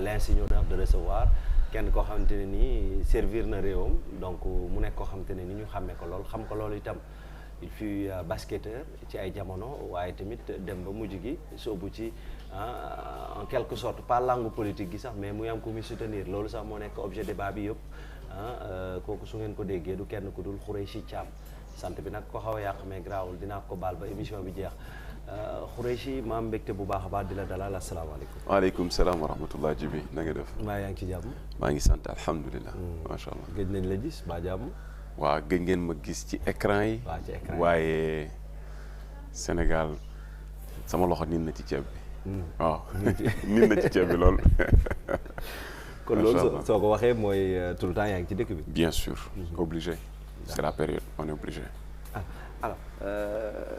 l'insigne honneur de recevoir kenn koo xamante ne nii servir na réewam donc mu nekk koo xamante ne ni ñu xàmmee ko lool xam ko loolu itam il fut basketteur ci ay jamono waaye tamit dem ba mujj gi soobu ci en quelque sorte pas langue politique gi sax mais muy am ku muy soutenir loolu sax moo nekk objet débat bi yëpp kooku su ngeen ko déggee du kenn ku dul Khoureychi Thiam sant bi nag ko xaw a yàq mais grawul dinaa ko baal ba émission bi jeex Khoureychi ma am mbégte bu baax a baax di la dalal asalaamaaleykum. waaleykum salaam wa rahmatullah Jibi na nga def. maa yaa ngi ci jàmm. maa ngi sant alhamdulilah. macha allah gëj nañ la gis ba jàmm. waaw gëj ngeen ma gis ci écran yi. waaw ci écran yi waaye Sénégal sama loxo nin na ci ceeb bi. waaw nin na ci ceeb bi lool. kon loolu soo ko waxee mooy tout le temps yaa ngi ci dëkk bi. bien sûr obligé. c'est la période on est obligé. alors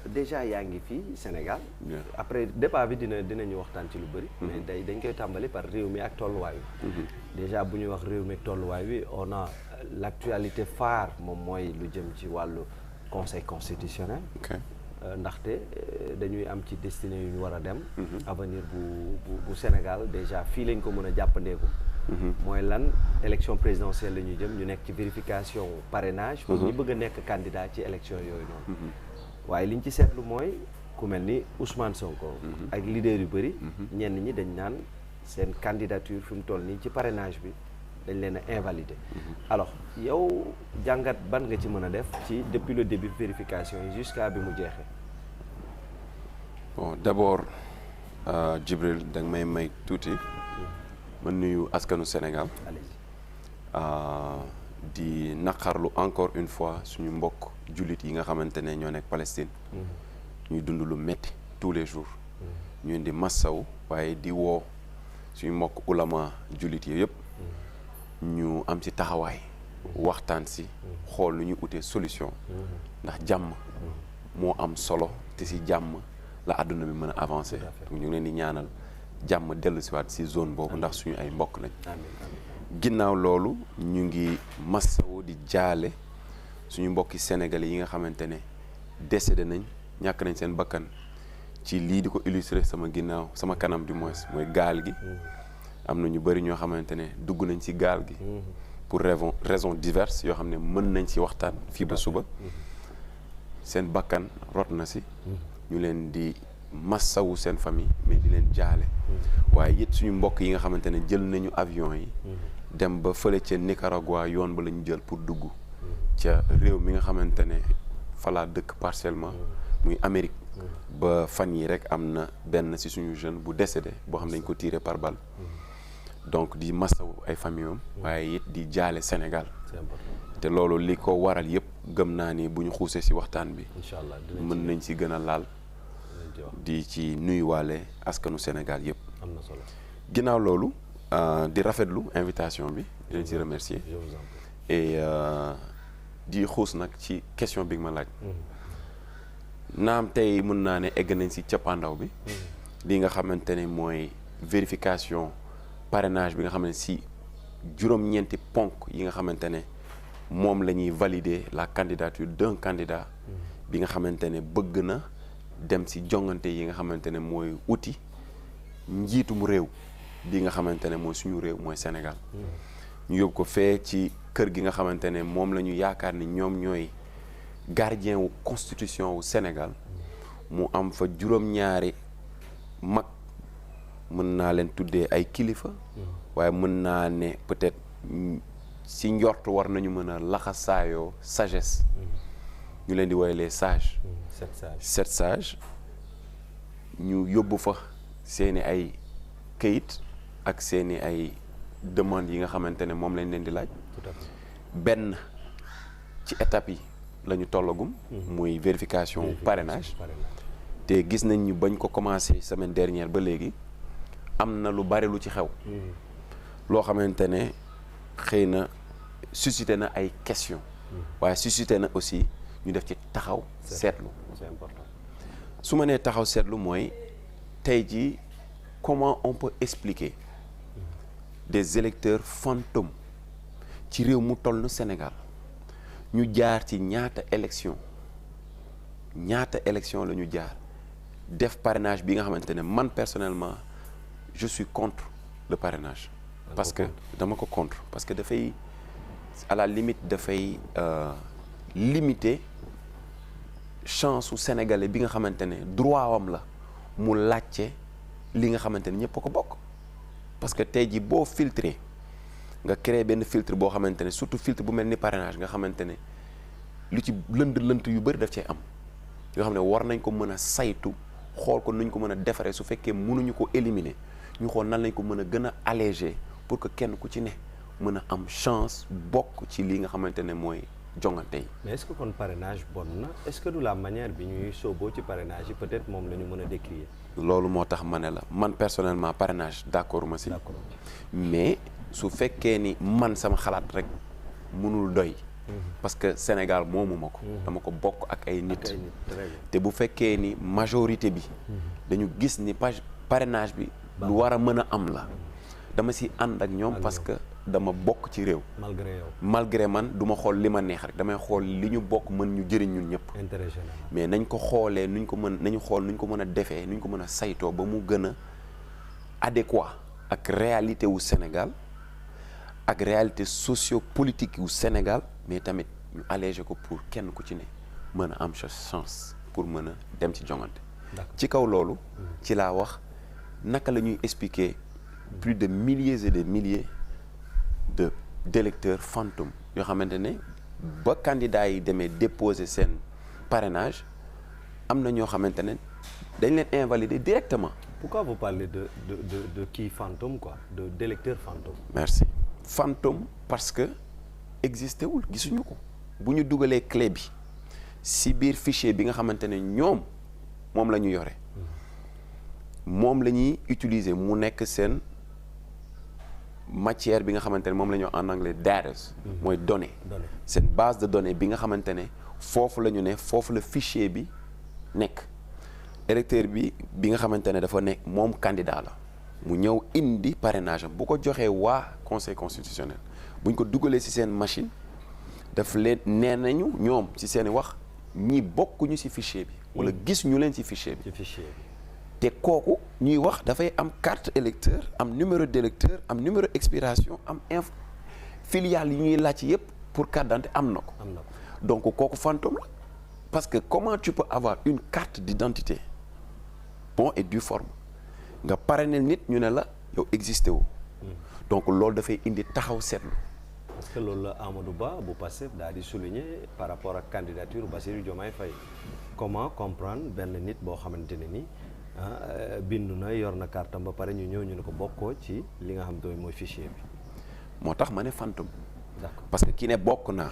déjà yaa ngi fii Sénégal. bien après débat bi dinañu waxtaan ci lu bëri. mais dañ koy tàmbali par réew mi ak tolluwaay wi. déjà bu ñuy wax réew mi ak tolluwaay wi on a l'actualité phare moom mooy lu jëm ci wàllu conseil constitutionnel. ndaxte dañuy am ci destinée yu ñu war a dem. avenir bu Sénégal déjà fii lañ ko mën a jàppandeeku. mooy lan élection présidentielle la ñuy jëm ñu nekk ci vérification parrainage. pour ñu bëgg a nekk candidat ci élection yooyu noonu. waaye liñ ci seetlu mooy ku mel ni Ousmane Sonko. ak leader yu bëri. ñenn ñi dañ naan seen candidature fi mu toll nii ci parrainage bi dañ leen a invalidé. alors yow jàngat ban nga ci mën a def ci depuis le début vérification yi jusqu'à bi mu jeexee. bon d'abord Djibril da nga may tuuti. ma nuyu askanu Sénégal. di naqarlu encore une fois suñu mbokk jullit yi nga xamante ne ñoo nekk Palestine. ñuy dund lu metti tous les jours. ñu di massaw waaye di woo suñu mbokk ulama jullit yi yëpp. ñu am ci taxawaay. waxtaan si xool nu ñu utee solution. ndax jàmm moo am solo te si jàmm la àdduna bi mën a avancer. donc ñu ngi leen di ñaanal. jàmm dellu siwaat si zone boobu ndax suñu ay mbokk lañ. ginnaaw loolu ñu ngi massawu di jaale suñu mbokki sénégalais yi nga xamante ne décédé nañ ñàkk nañ seen bakkan ci lii di ko illustrer sama ginnaaw sama kanam du moins mooy gaal gi. am na ñu bëri ñoo xamante ne dugg nañ si gaal gi. pour raison diverses yoo xam ne mën nañ si waxtaan fii ba suba. seen bakkan rot na si. ñu leen di massawu seen famille mais di leen jaale. waaye it suñu mbokk yi nga xamante ne jël nañu avion yi. dem ba fële ca Nicaragua yoon ba la ñu jël pour dugg. ca réew mi nga xamante ne falaa dëkk partiellement. muy Amérique. ba fan yi rek am na benn ci suñu jeune bu décédé boo xam ne dañ ko tiré par balle. donc di massawu ay famille am. waaye it di jaale Sénégal. te loolu li ko waral yëpp gëm naa ni bu ñu xuusee ci waxtaan bi. inch'Allah mën nañ ci gën a laal. di ci nuyuwaale askanu Sénégal yëpp. am na solo ginnaaw loolu di rafetlu invitation bi di leen ci remercier. et di xuus nag ci question bi nga ma laaj. naam tey mën naa ne egg nañ ci cappaandaw bi. li nga xamante ne mooy vérification parrainage bi nga xam ne ci juróom-ñeenti ponk yi nga xamante ne moom la ñuy valider la candidature d'un candidat. bi nga xamante ne bëgg na. dem ci jongante yi nga xamante ne mooy uti njiitum réew bi nga xamante ne mooy suñu réew mooy Sénégal. ñu yóbbu ko fee ci kër gi nga xamante ne moom la ñu yaakaar ni ñoom ñooy gardien wu constitution wu Sénégal. mu am fa juróom-ñaari mag mën naa leen tuddee ay kilifa. waaye mën naa ne peut-être ci njort war nañu mën a laxasaayoo sagesse. ñu leen di woowee les sages. sept sages ñu yóbbu fa seeni ay këyit ak seeni ay demandes yi nga xamante ne moom lañ leen di laaj. benn ci étape yi la ñu tollagum. muy vérification parrainage. te gis nañ ñu bañ ko commencé semaine dernière ba léegi am na lu bari lu ci xew. loo xamante ne xëy na suscité na ay questions. waaye suscité na aussi. ñu def ci taxaw seetlu. c'est important. su ma nee taxaw seetlu mooy tey jii comment on peut expliquer des électeurs fantômes ci réew mu toll na Sénégal ñu jaar ci ñaata élection la ñu jaar def parrainage bi nga xamante ne man personnellement je suis contre le parrainage. parce que dama ko contre parce que dafay à la limite dafay limiter chance su sénégalais bi nga xamante ne droit wam la mu laajte li nga xamante ne ñëpp a ko bokk parce que tey jii boo filtré nga créé benn filtre boo xamante ne surtout filtre bu mel ni parrainage nga xamante ne lu ci lënt yu bëri daf cee am yoo xam ne war nañ ko mën a saytu xool ko nuñ ko mën a defaree su fekkee mënuñu ko éliminer ñu xool nan lañ ko mën a gën a alléger pour que kenn ku ci ne mën a am chance bokk ci lii nga xamante ne mooy jongante yi. mais est-ce que kon parrainage bon na est-ce que du la manière bi ñuy sooboo ci parrainage yi peut-être moom la ñu mën a décrier. loolu moo tax ma ne la man personnellement parrainage d'accord ma si. D'accord. mais su fekkee ni man sama xalaat rek mënul doy. parce que Sénégal moomuma ko. dama ko bokk ak ay nit. te bu fekkee ni majorité bi. dañu gis ni parrainage bi. lu war a mën a am la. dama si ànd ak ñoom parce que dama bokk ci réew. malgré yow malgré man du ma xool li ma neex rek damay xool li ñu bokk mën ñu jëriñ ñun ñëpp. intérêt général. mais nañ ko xoolee nuñ ko mën nañu xool nuñ ko mën a defee nuñ ko mën a saytoo ba mu gën a adéquat ak réalité wu Sénégal ak réalité socio-politique wu Sénégal mais tamit ñu alléger ko pour kenn ku ci ne mën a am sa chance pour mën a dem ci jongante. ci kaw loolu. ci laa wax naka la ñuy expliquer plus de milliers et de milliers d'électeurs fantômes yoo xamante ne ba candidats yi demee déposer seen parrainage am na ñoo xamante ne dañ leen invalider directement. Pourquoi vous parlez de qui fantôme quoi, d'électeurs fantômes? Merci. Fantôme parce que existé wul gisuñu ko bu ñu dugalee clé bi si biir fichier bi nga xamante ne ñoom moom la ñu yore moom la ñuy utiliser mu nekk seen matière bi nga xamante ne moom la ñu en anglais data mooy données seen base de données bi nga xamante ne foofu la ñu ne foofu la fichier bi nekk électeur bi nga xamante ne dafa nekk moom candidat la mu ñëw indi parrainage am bu ko joxee waa conseil constitutionnel bu ñu ko dugalee ci seen machine daf leen nee nañu ñoom ci seen i wax ñi bokkuñu ci fichier bi wala gis ñu leen ci fichier bi te kooku ñuy wax dafay am carte électeur am numéro d'électeur am numéro expiration am filiale yi ñuy laaj yépp pour carte d'identité am na ko donc kooku fantôme la parce que comment tu peux avoir une carte d'identité bon et due forme nga parrainer nit ñu ne la yow existé wu donc loolu dafay indi taxaw seetlu. parce que loolu la Amadou Ba bu Pastef daal di souligner par rapport ak candidature Bassirou Diomaye Faye comment comprendre benn nit boo xamante ne ni bindu na yor na carte am ba pare ñu ñëw ñu ne ko bokkoo ci li nga xam te mooy fichier bi. moo tax ma ne fantôme. d'accord parce que ki ne bokk naa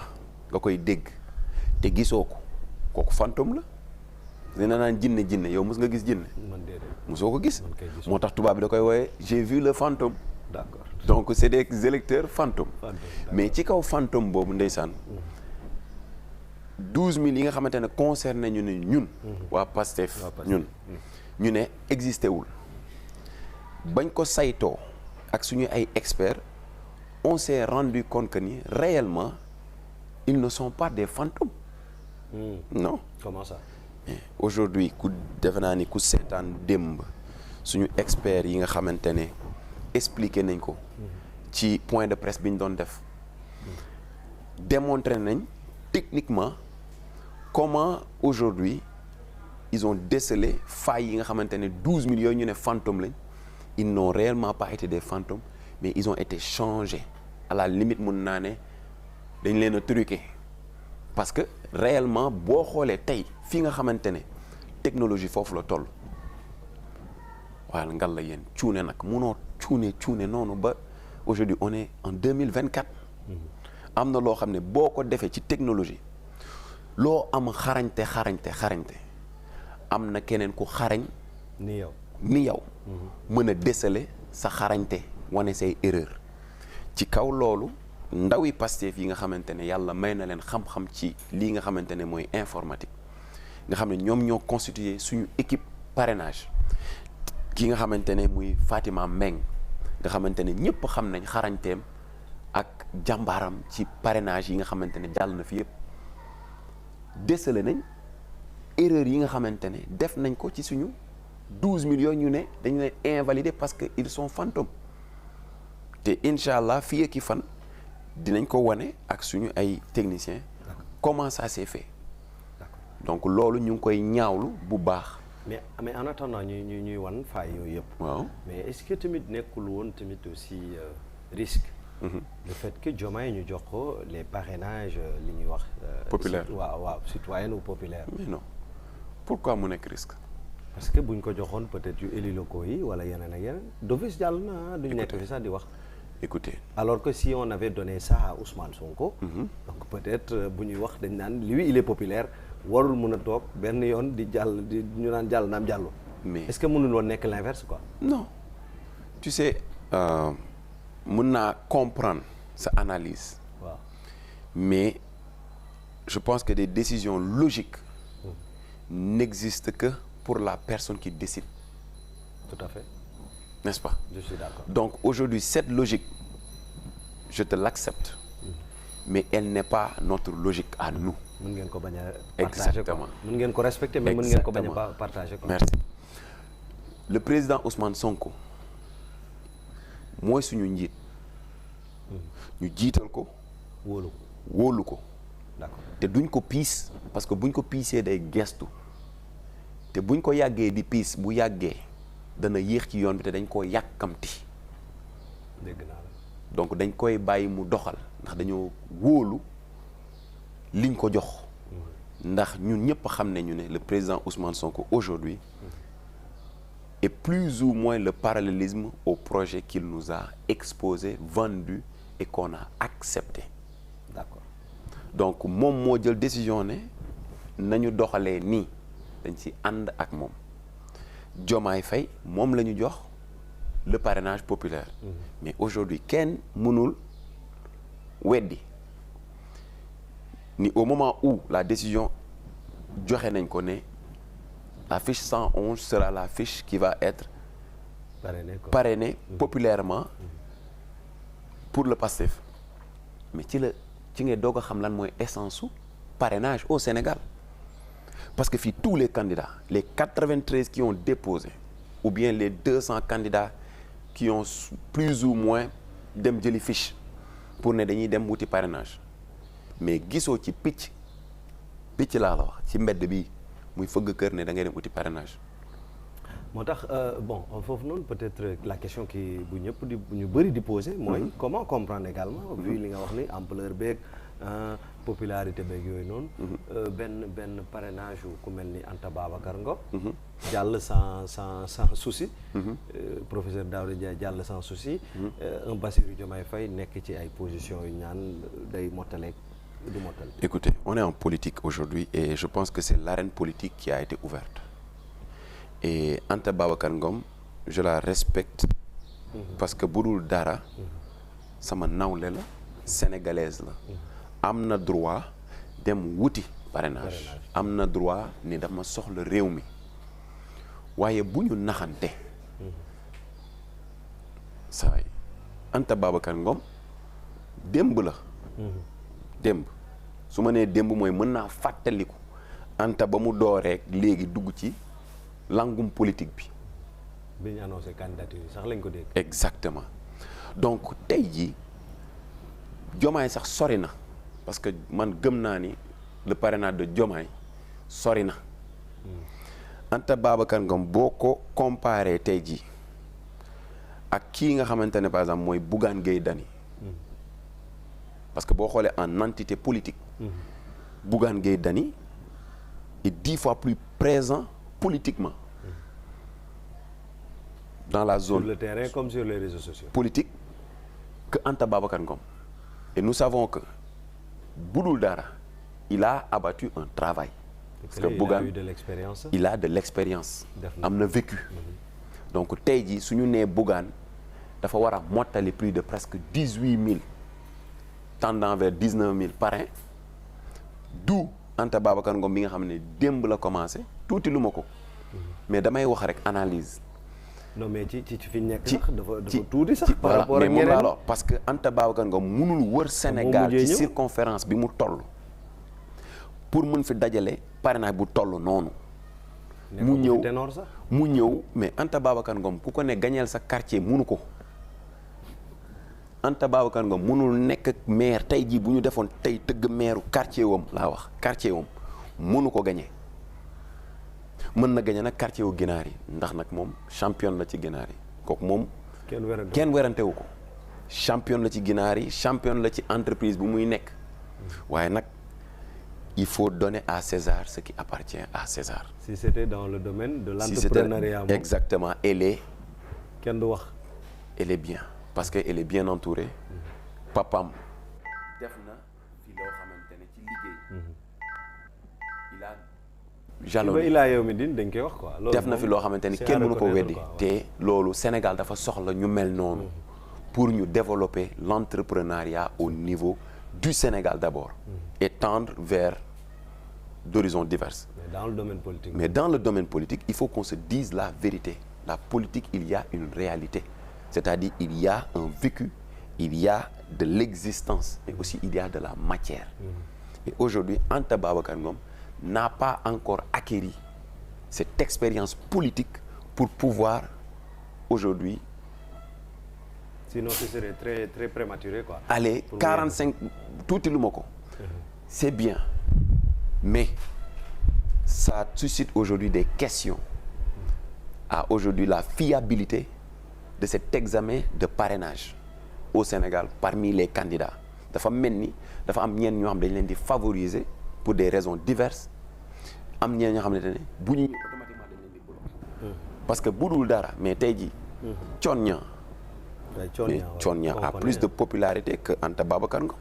nga koy dégg te gisoo ko kooku fantôme la. dina naan jinne yow mos nga gis jinne. man déedéet mosoo ko gis. moo tax tubaab bi da koy wooye j'ai vu le fantôme. d'accord donc c'est des électeurs fantômes. mais ci kaw fantôme boobu ndeysaan 12000 yi nga xamante ne concerné ñu ne ñun. waa Pastef ñun. ñu ne existé wul bañ ko saytoo ak suñu ay experts on s'est rendu compte que ni réellement ils ne sont pas des fantômes. non. comment ça. aujourd'hui ku defe naa ni ku seetaan démb suñu experts yi nga xamante ne expliqué nañ ko ci point de presse bi ñu doon def démontré nañ techniquement comment aujourd'hui ils ont décelé failles yi nga xamante ne 12000 yooyu ñu ne fantômes lañ ils n'ont réellement pas été des fantômes mais ils ont été changés à la limite mun naa ne dañ leen a truqué parce que réellement boo xoolee tey fii nga xamante ne technologie foofu la toll waaye ngal la yéen cuune nag munoo cuune noonu ba aujourd'hui on est en 2024 am na loo xam ne boo ko defee ci technologie loo am xarañte am na keneen ku xarañ ni yow mën a déceler sa xarañte wane say erreur ci kaw loolu ndawi Pastef yi nga xamante ne yàlla may na leen xam-xam ci lii nga xamante ne mooy informatique nga xam ne ñoom ñoo constitué suñu équipe parrainage ki nga xamante ne muy Fatima Meng nga xamante ne ñëpp xam nañ xarañteem ak jàmbaaram ci parrainage yi nga xamante ne jàll na fi yëpp décelé nañ erreur yi nga xamante ne def nañ ko ci suñu 12 millions ñu ne dañu leen invalider parce que ils sont fantômes te incha allah fii ak i fan dinañ ko wane ak suñu ay techniciens comment ça s'est fait. donc loolu ñu ngi koy ñaawlu bu baax. mais en attendant ñuy wan faay yooyu yëpp. waaw mais est-ce que tamit nekkul woon tamit aussi risque. le fait que Diomaye ñu jox ko les parrainages li ñuy wax. populaire waaw citoyen ou populaire. mais non pourquoi mu nekk risque. parce que buñ ko joxoon peut-être yu élus locaux yi wala yeneen ak yeneen d'office jàll na duñ nekk fi sax di wax. écoutez alors que si on avait donné ça à Ousmane Sonko. donc peut-être bu ñuy wax dañ naan lui il est populaire. warul mun a toog benn yoon di jàll di ñu naan jàll naam jàllu. mais est-ce que mënul woon nekk l'inverse quoi. non tu sais mën naa comprendre sa analyse. waaw mais je pense que des décisions logiques n'existent que pour la personne qui décide. tout à fait. N'est-ce pas? Je suis d'accord. Donc aujourd'hui cette logique je te l'accepte mais elle n'est pas notre logique à nous. mën ngeen ko bañ a partager quoi. Mën ngeen ko respecter mais mën ngeen ko bañ a partager quoi. Merci. Le président Ousmane Sonko mooy suñu njiit ñu jiital ko wóolu ko d'accord te duñ ko piis parce que buñ ko piisee day gestu te buñ ko yàggee di piis bu yàggee dana yéex ci yoon bi te dañ koo yàkkamti. dégg naa la. donc dañ koy bàyyi mu doxal ndax dañoo wóolu liñ ko jox ndax ñun ñëpp xam nañu ne le président Ousmane Sonko aujourd'hui est plus ou moins le parallélisme au projet qu'il nous a exposé, vendu et qu'on a accepté. D'accord. Donc moom moo jël décision ne nañu doxalee nii dañ ci ànd ak moom Diomaye Faye moom la ñu jox le parrainage populaire. Mais aujourd'hui kenn mënul weddi ni au moment où la décision joxe nañ ko ne la fiche 111 sera la fiche qui va être parrainée populairement pour le PASTEF mais ci ngay doog a xam lan mooy essence su parrainage au Sénégal parce que fii tous les candidats les 93 qui ont déposé ou bien les 200 candidats qui ont plus ou moins dem jëli fiche pour ne dañuy dem wuti parrainage mais gisoo ci picc laa la wax ci mbedd bi muy fëgg kër ne da ngay dem uti parrainage. moo tax bon foofu noonu peut-être la question qui bu ñëpp di ñu bëri di poser mooy comment comprendre également vu li nga wax ni ampleur beeg popularité beeg yooyu noonu benn parrainage yu ku mel ni Anta Babacar Ngom jàll sans souci professeur Daouda Ndiaye jàll sans souci un Bassirou Diomaye Faye nekk ci ay positions yu ñaan day mottaleeg du mottale. Écoutez, on est en politique aujourd'hui et je pense que c'est l'arène politique qui a été ouverte et Anta Babacar Ngom je la respecte parce que bu dul dara sama nawle la sénégalaise la am na droit dem wuti parrainage am na droit ni dama soxla réew mi waaye bu ñu naxante saa yi Anta Babacar Ngom démb la démb su ma nee démb mooy mën naa fàttaliku Anta ba mu dooreek léegi dugg ci langum politique bi. bi ñu annoncé candidature yi sax lañ ko dégg. exactement donc tey jii Diomaye sax sori na parce que man gëm naa ni le parrainage de Diomaye sori na Anta Babacar Ngom boo ko comparé tey jii ak kii nga xamante ne par exemple mooy Bougane Gueye Dany parce que boo xoolee en entité politique Bougane Gueye Dany est 10 fois plus présent politiquement dans la zone sur le terrain comme sur les réseaux sociaux politique que Anta Babacar Ngom et nous savons que budul dara il a abattu un travail parce que Bougane il a eu de l'expérience. il a de l'expérience am na vécu donc tey jii suñu nee Bougane dafa war a mottali plus de presque 18 000 tendant vers 19 000 parrains d'où Anta Babacar Ngom bi nga xam ne démb la commencé tuuti lu ma ko mais damay wax rek analyse. non mais ci fi ñu nekk sax dafa tuuti sax. par voilà rapport ak mais moom ñeneen laa la wax parce que Anta Babacar Ngom mënul wër Sénégal ci circonférence bi mu toll pour mën fi dajale parrainage bu toll noonu. mu ñëw mais Anta Babacar Ngom ku ko ne gañeel sa quartier mënu ko Anta Babacar Ngom mënul nekk maire tey jii bu ñu defoon tey tëgg maire quartier wam laa wax quartier wam mënu ko gagné mën na gagné nag quartier wu ginaar yi ndax nag moom champion la ci ginaar yi kooku moom kenn werantewu ko champion la ci ginaar yi champion la ci entreprise bu muy nekk waaye nag il faut donner à César ce qui appartient à César. Si c'était dans le domaine de l'entrepreneuriat. Si exactement, kenn du wax. Elle est bien parce que elle est bien entourée. Papam def na fi loo xamante ne ci liggéey. il a jalonné ilaa yow mi din dañ koy wax quoi. def na fi loo xamante ni kenn mënu ko weddi te loolu Sénégal dafa soxla ñu mel noonu. pour ñu développer l'entrepreneuriat au niveau du Sénégal d'abord. et tendre vers d'horizons divers. Mais dans le domaine politique, il faut qu'on se dise la vérité. La politique, il y a une réalité. C'est-à-dire, il y a un vécu, il y a de l'existence, et aussi il y a de la matière. Et aujourd'hui, Anta Babacar Ngom n'a pas encore acquis cette expérience politique pour pouvoir, aujourd'hui... Sinon, ce serait très, très prématuré, quoi. Allez, 45... Tout le monde. C'est bien. Mais ça suscite aujourd'hui des questions à aujourd'hui la fiabilité de cet examen de parrainage au Sénégal parmi les candidats. Dafa mel ni dafa am ñenn ñoo xam dañ leen di favoriser pour des raisons diverses am ñenn ñoo xamante ne bu ñu automatiquement dañ leen di bloquer. Parce que bu dul dara mais tey jii. Thione Niang a plus de popularité que Anta Babacar Ngom.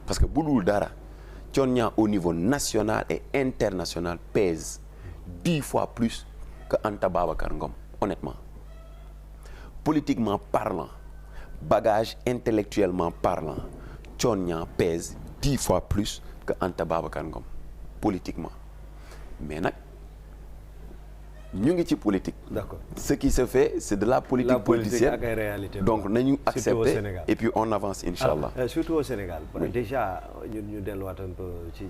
Parce que bu dul dara. Thione Niang au niveau national et international pèse 10 fois plus que Anta Babacar Ngom, honnêtement. Politiquement parlant, bagage intellectuellement parlant, Thione Niang pèse 10 fois plus que Anta Babacar Ngom, politiquement. Mais nag ñu ngi ci politique. D'accord. Ce qui se fait, c'est de la politique politicienne. Ak ay réalité. Donc nañu accepter et puis on avance inchallah. Surtout au Sénégal. Oui. Déjà ñu delluwaat un peu ci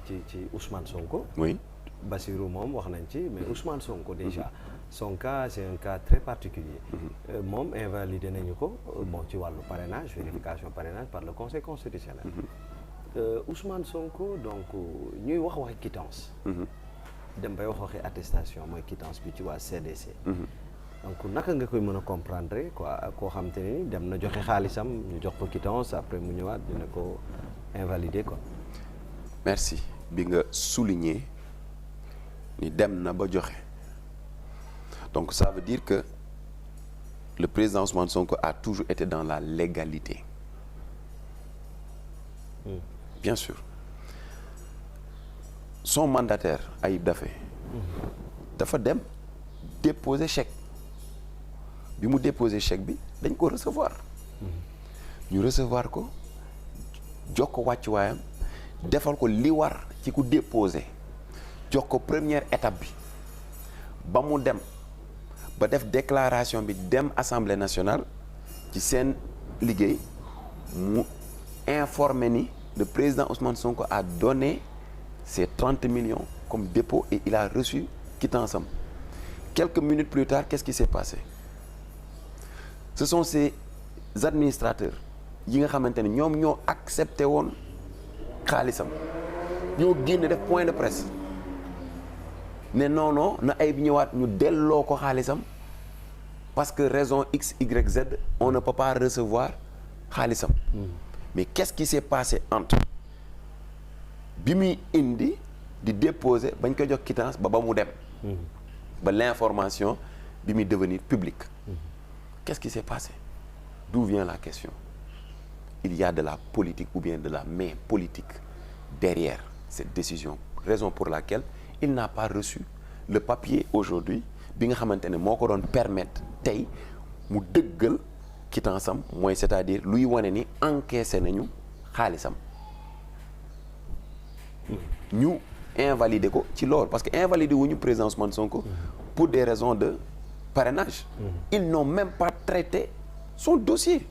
Ousmane Sonko. Oui. Bassirou moom wax nañ ci mais Ousmane Sonko déjà son cas c'est un cas très particulier. Moom invalidé nañu ko bon ci wàllu parrainage vérification parrainage par le Conseil constitutionnel. Ousmane Sonko donc ñuy waxi quittance. dem bay waxi attestation mooy quittance bi ci waa CDC. donc naka nga koy mën a comprendre quoi koo xam te ni dem na joxe xaalisam ñu jox ko quittance après mu ñëwaat dina ko invalider quoi. Merci bi nga souligner ni dem na ba joxe donc ça veut dire que le président Ousmane Sonko a toujours été dans la légalité. Bien sûr. Son mandataire Ayib Daffé dafa dem déposer chèque bi mu déposer chèque bi dañ ko recevoir ñu recevoir ko jox ko wàccuwaayam defal ko li war ci ku déposer jox ko première étape bi ba mu dem ba def déclaration bi dem Assemblée nationale ci seen liggéey mu informé ni le président Ousmane Sonko a donné c'est 30 millions comme dépôt et il a reçu quittance am. Quelques minutes plus tard, qu'est-ce qui s'est passé? Ce sont ces administrateurs yi nga xamante ne ñoom ñoo accepté woon xaalisam ñoo génn def point de presse ne non na ay bi ñëwaat ñu delloo ko xaalisam parce que raison X Y Z on ne peut pas recevoir xaalisam. Mais qu'est-ce qui s'est passé entre bi muy indi di déposer bañ ko jox quittance ba mu dem. ba l'information bi muy devenir publique. Qu'est-ce qui s'est passé? D'où vient la question? Il y a de la politique ou bien de la main politique derrière cette décision. Raison pour laquelle il n'a pas reçu le papier aujourd'hui bi nga xamante ne moo ko doon permettre tey mu dëggal quittance am mooy c'est-à-dire luy wane ni encaissé nañu xaalisam. ñu invalider ko ci loolu parce que invalider wuñu président Ousmane Sonko pour des raisons de parrainage. Ils n'ont même pas traité son dossier.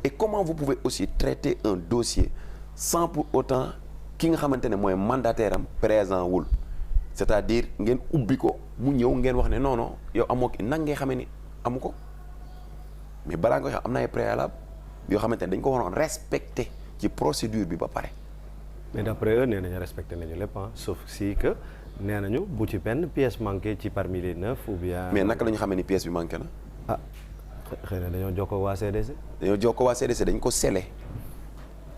Et comment vous pouvez aussi traiter un dossier sans pour autant ki nga xamante ne mooy mandataire am présent wul c'est-à-dire ngeen ubbi ko mu ñëw ngeen wax ne non yow amoo ki nag ngay xamee ni amu ko mais balaa nga wax am na ay préalable yoo xamante ne dañ ko waroon respecter ci procédure bi ba pare. mais d'après eux nee nañu respecté nañu lépp sauf si que nee nañu bu ci benn pièce manquée ci parmi les 9 ou bien. mais naka la ñu xamee ni pièce bi manqué na. ah xëy na dañoo jokkoo waa CDC. dañoo jokkoo waa CDC dañ ko scellé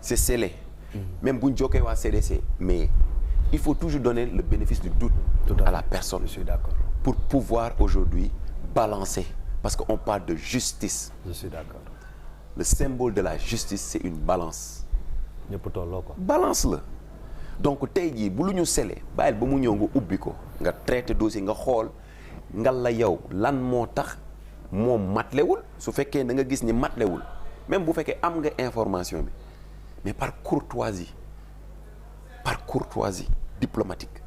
c'est scellé. Même bu ñu jokkee waa CDC mais il faut toujours donner le bénéfice du doute à la personne. Je suis d'accord. Pour pouvoir aujourd'hui balancer parce qu'on parle de justice. Je suis d'accord. Le symbole de la justice c'est une balance. ñëpp tolloo ko. balance la donc tey jii bu lu ñu sele bàyyil ba mu ñëw nga ubbi ko nga traité dossier nga xool nga la yow lan moo tax moom matlewul su fekkee da nga gis ni matlewul même bu fekkee am nga information bi mais par courtoisie diplomatique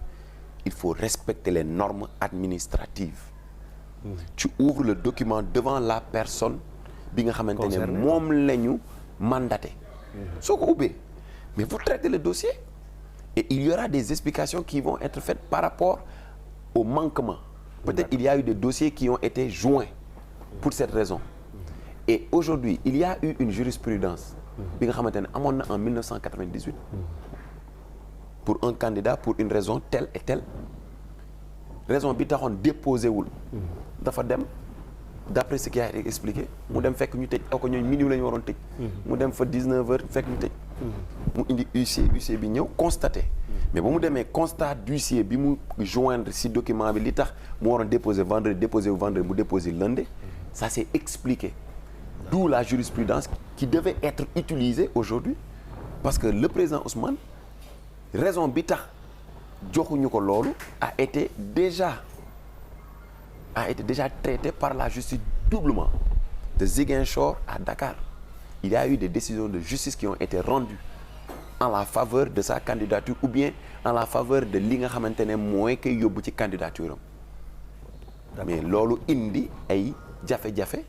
il faut respecter les normes administratives. Tu ouvres le document devant la personne bi nga xamante ne moom la ñu mandaté. soo ko ubbee mais vous traitez le dossier et il y aura des explications qui vont être faites par rapport au manquement. Peut-être il y a eu des dossiers qui ont été joints pour cette raison. Et aujourd'hui il y a eu une jurisprudence bi nga xamante ne amoon na en 1998 pour un candidat pour une raison telle et telle raison bi taxoon déposé wul dafa dem d'après ce qui a été expliqué mu dem fekk ñu tëj ko ñooñu minuit la ñu waroon tëj mu dem fa 19 heures fekk ñu tëj mu indi huissier bi ñëw constaté mais ba mu demee constat d'huissier bi mu joindre ci document bi li tax mu waroon déposer vendredi mu déposer lundi ça s'est expliqué d'où la jurisprudence qui devait être utilisée aujourd'hui parce que le président Ousmane raison bi tax joxuñu ko loolu a été déjà traité par la justice doublement de Ziguinchor à Dakar. Il y a eu des décisions de justice qui ont été rendues en la faveur de sa candidature ou bien en la faveur de li nga xamante ne mooy koy yóbbu ci candidature am. Mais loolu indi ay jafe-jafe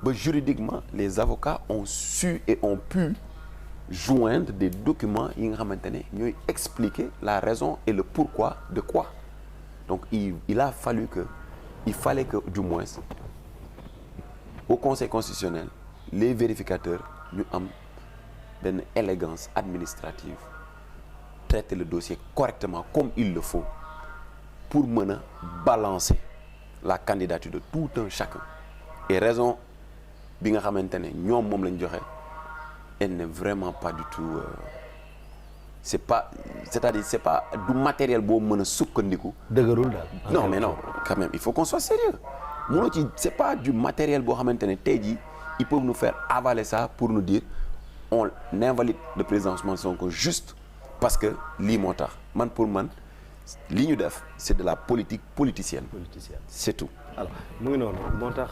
ba juridiquement les avocats ont su et ont pu joindre des documents yi nga xamante ne ñooy expliquer la raison et le pourquoi de quoi. Donc il fallait que du moins au Conseil constitutionnel les vérificateurs ñu am benn élégance administrative traiter le dossier correctement comme il le faut pour mën a balancer la candidature de tout un chacun et raison bi nga xamante ne ñoom moom lañ joxe elle n'est vraiment pas du tout c'est-à-dire c'est pas du matériel boo mën a sukkandiku. dëgërul daal. non mais non quand même il faut qu'on soit sérieux mënoo ci c'est pas du matériel boo xamante ne tey jii ils peuvent nous faire avaler ça pour nous dire on invalide le président Ousmane Sonko juste parce que lii moo tax pour man li ñu def c'est de la politique politicienne. C'est tout. alors mu ngi noonu moo tax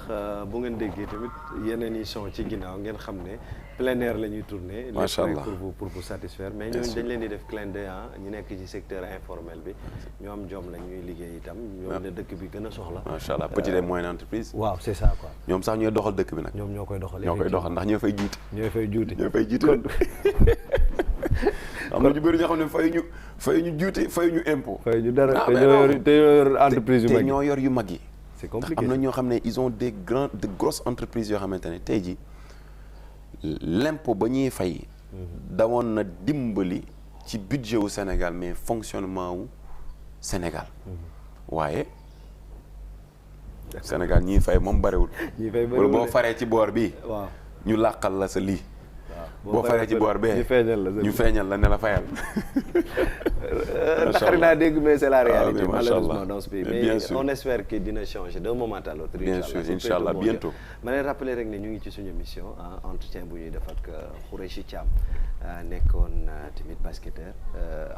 bu ngeen déggee tamit yeneen yi son ci ginnaaw ngeen xam ne plein air la ñuy tourner. macha allah pour vous satisfaire. mais ñooñu dañ leen di def clin d'œil ñu nekk ci secteur informel bi ñoo am jom la ñuy liggéey itam. ñoom la dëkk bi gën a soxla. macha allah petite et moyenne entreprise. waaw c'est ça quoi. ñoom sax ñooy doxal dëkk bi nag. ñoom ñoo koy doxal ndax ñoo fay jiite. ñoo fay jiite am na ñu bëri ñoo xam ne fay ñu juuti fay ñu impôt. fay ñu dara te ñoo yor entreprise yu mag yi te ñoo yor yu mag yi. c'est compliqué am na ñoo xam ne ils ont de grosses entreprises yoo xamante ne tey jii l'impôt ba ñuy fay. dawoon na dimbali ci budget wu Sénégal mais fonctionnement wu Sénégal. waaye Sénégal ñiy fay moom bariwul. wala boo faree ci boor bi. waaw ñu làqal la sa lii. boo faree ci boor bee ñu feeñal la ne la fayal. naqari naa dégg mais c'est la réalité malheureusement dans ce pays mais sûr. on espère que dina changer d'un moment à l'autre. bien sûr inchallah bientôt. ma lay rappeler rek ne ñu ngi ci suñu émission entretien bu ñuy def ak Khoureychi Thiam nekkoon tamit basketteur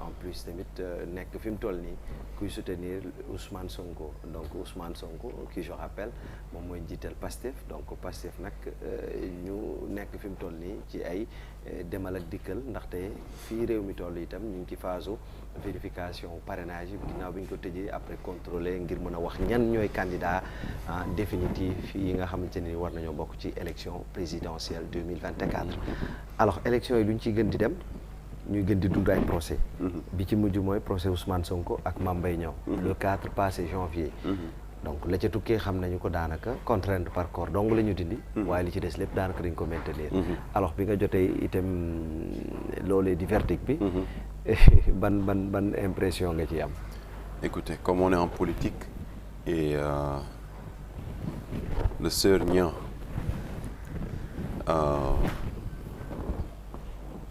en plus tamit nekk fi mu toll nii kuy soutenir Ousmane Sonko donc Ousmane Sonko qui je rappelle moom mooy njiital Pastef donc Pastef nag ñu nekk fi mu toll nii ci ay demal ak dikkal ndaxte fii réew mi toll itam ñu ngi ci phase vérification parrainage bi ginnaaw bi ñu ko tëjee après contrôler ngir mën a wax ñan ñooy candidat définitif yi nga xamante ni war nañoo bokk ci élection présidentielle 2024. alors élection yi lu ñu ciy gën di dem ñuy gën di dund ay procès bi ci mujj mooy procès Ousmane Sonko ak Mame Mbaye Niang le 4 passé janvier donc la ca tukkee xam nañu ko daanaka contrainte par corps donc la ñu dindi. waaye li ci des lépp daanaka dañ ko maintenir. alors bi nga jotee itam loolee di verdict bi. ban impression nga ci am. Écoutez, comme on est en politique et le Sœur Niang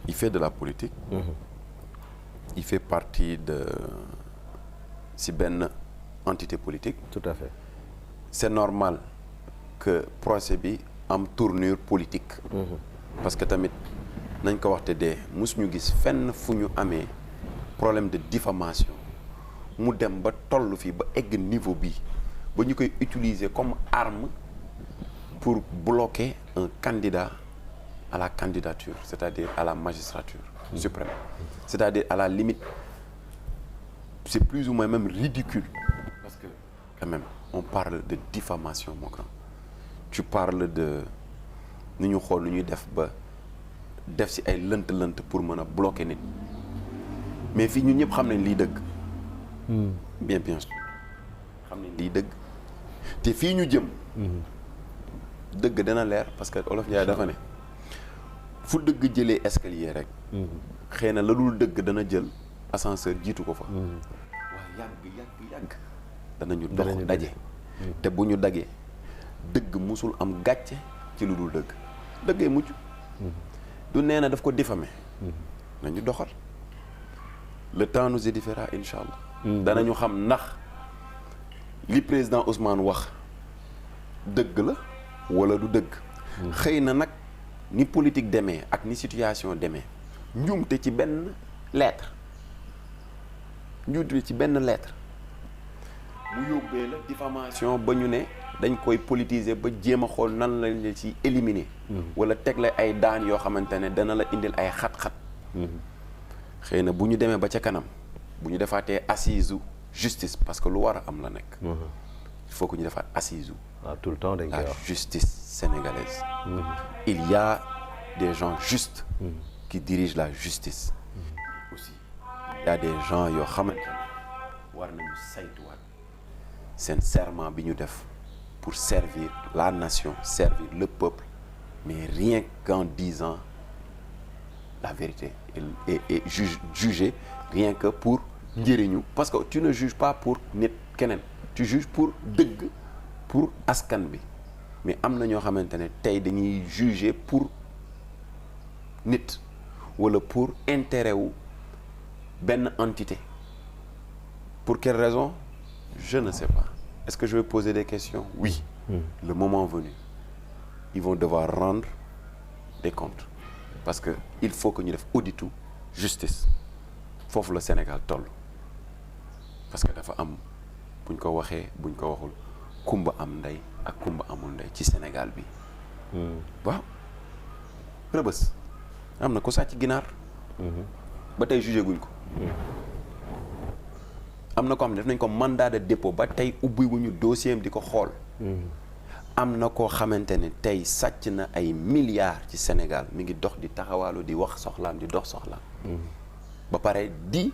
il fait de la politique. Il fait partie de si benn entité politique. Tout à fait. C'est normal que procès bi am tournure politique. Parce que tamit nañ ko wax te dee mosuñu gis fenn fu ñu amee problème de diffamation mu dem ba toll fii ba egg niveau bi ba ñu koy utiliser comme arme pour bloquer un candidat à la candidature, c'est-à-dire à la magistrature suprême. C'est-à-dire à la limite, c'est plus ou moins même ridicule. Parce que quand même, on parle de diffamation, mon grand. Tu parles de ni ñu xool nu ñuy def si ay lënt pour mën a bloquer nit. Mais fii ñun ñëpp xam nañ lii dëgg. bien sûr xam nañ lii dëgg te fii ñu jëm. dëgg dana leer parce que Olof Njaay dafa ne fu dëgg jëlee escalier rek. xëy na la dul dëgg dana jël ascenseur jiitu ko fa. waaye yàgg danañu dox daje. te bu ñu dagee dëgg musul am gàcce ci lu dul dëgg dëggee mujj. du nee na daf ko diffamé. nañu doxal le temps nous édifiera incha allah. danañu xam ndax li président Ousmane wax dëgg la wala du dëgg. xëy na nag ni politique demee ak ni situation demee njuumte ci benn lettre mu yóbbee la diffamation ba ñu ne dañ koy politiser ba jéem a xool nan lañ la ci éliminer. wala teg la ay daan yoo xamante ne dana la indil ay xat-xat. xëy na bu ñu demee ba ca kanam bu ñu defaatee assise justice parce que lu war a am la nekk. il faut que ñu defaat assise tout le temps dañ koy la wax justice sénégalaise. Il y a des gens justes qui dirigent la justice. aussi il y a des gens yoo xamante ne war nañu saytuwaat seen serment bi ñu def pour servir la nation, servir le peuple, mais rien qu'en disant la vérité et juger rien que pour njëriñu parce que tu ne juges pas pour nit keneen tu juges pour dëgg pour askan bi mais am na ñoo xamante ne tey dañuy juger pour nit wala pour intérêt wu benn entité pour quelle raison je ne sais pas. Est-ce que je vais poser des questions? Oui. Le moment venu ils vont devoir rendre des comptes parce que il faut que ñu def auditu justice foofu la Sénégal toll parce que dafa am buñ ko waxee buñ ko waxul kumba am ndey ak kumba amul ndey ci Sénégal bi. waaw Rebeuss am na ko sàcc ginaar. ba tey jugé guñ ko. am na ko xam ne def nañ ko mandat de dépôt ba tey ubbi wuñu dossier am di ko xool. am na koo xamante ne tey sàcc na ay milliards ci Sénégal mi ngi dox di taxawaalu di wax soxlaam di dox soxlaam. ba pare di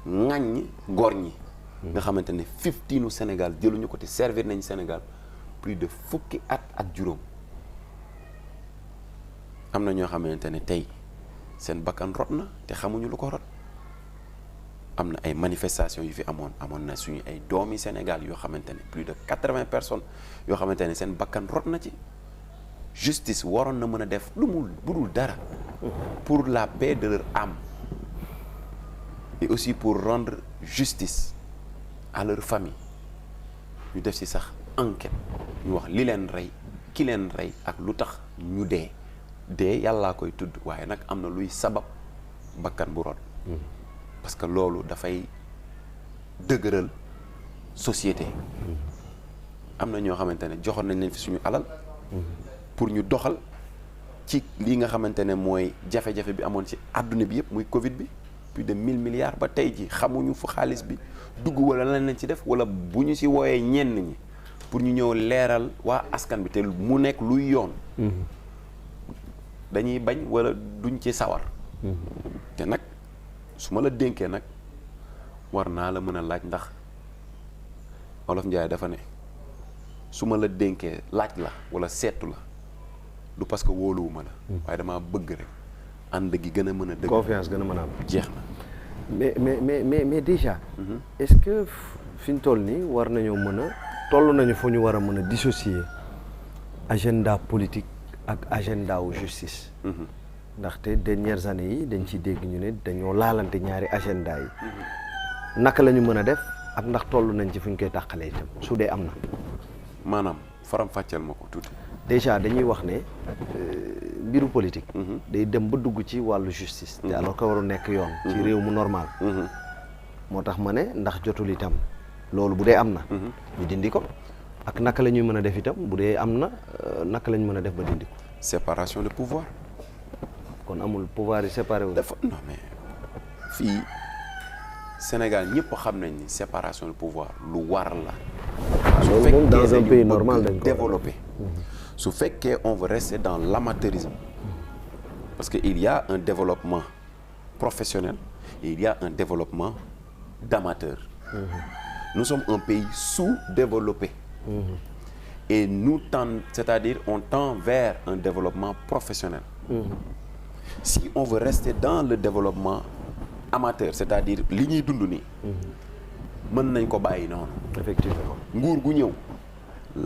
ŋàññ góor ñi. nga xamante ne 15 Sénégal jëluñu ko te servir nañ Sénégal plus de fukki at ak juróom. am na ñoo xamante ne tey seen bakkan rot na te xamuñu lu ko rot. am na ay manifestations yu fi amoon na suñu ay doomi Sénégal yoo xamante ne plus de 80 personnes yoo xamante ne seen bakkan rot na ci. justice waroon na mën a def lu mu budul dara pour la paix de leur âme et aussi pour rendre justice à leur famille ñu def ci sax enquête ñu wax li leen rey ki leen rey ak lu tax ñu dee yàllaa koy tudd waaye nag am na luy sabab bakkan bu rot. parce que loolu dafay dëgëral société. am na ñoo xamante ne joxoon nañ leen fi suñu alal. pour ñu doxal ci lii nga xamante ne mooy jafe-jafe bi amoon ci àdduna bi yëpp muy Covid bi plus de 1000 milliards ba tey ji xamuñu fu xaalis bi dugg wala lan lañ ci def wala bu ñu ci wooyee ñenn ñi pour ñu ñëw leeral waa askan bi te mu nekk luy yoon. dañuy bañ wala duñ ci sawar. te nag. su ma la dénkee nag war naa la mën a laaj ndax Olof Njaay dafa ne su ma la dénkee laaj la wala seetu la du parce que wóoluwuma la waaye damaa bëgg rek ànd gi gën a mën a dëgg confiance gën a mën a am jeex na mais déjà est-ce que fi ñu toll nii war nañoo mën a toll nañu fu ñu war a mën a dissocier agenda politique ak agenda wu justice ndaxte dernières années yi dañ ciy dégg ñu ne dañoo laalante ñaari agenda yi naka la ñu mën a def ak ndax toll nañ ci fu ñu koy tàqalee itam su dee am na maanaam faram fàcceel ma ko tuuti déjà dañuy wax ne mbiru politique day dem ba dugg ci wàllu justice te alors que waru nekk yoon ci réew mu normal moo tax ma ne ndax jotul itam loolu bu dee am na ñu dindi ko ak naka la ñuy mën a def itam bu dee am na naka la ñu mën a def ba dindi ko séparation de pouvoir kon amul pouvoir yi séparé wu dafa non mais fii Sénégal ñëpp xam nañ ni séparation de pouvoir lu war la loolu moom dans un pays normal dañ ko développer su fekkee on veut rester dans l'amateurisme parce que il y a un développement professionnel et il y a un développement d'amateur nous sommes un pays sous-développé et nous tend c'est-à-dire on tend vers un développement professionnel si on veut rester dans le développement amateur c'est-à-dire li ñuy dund nii mën nañ ko bàyyi noonu effectivement nguur gu ñëw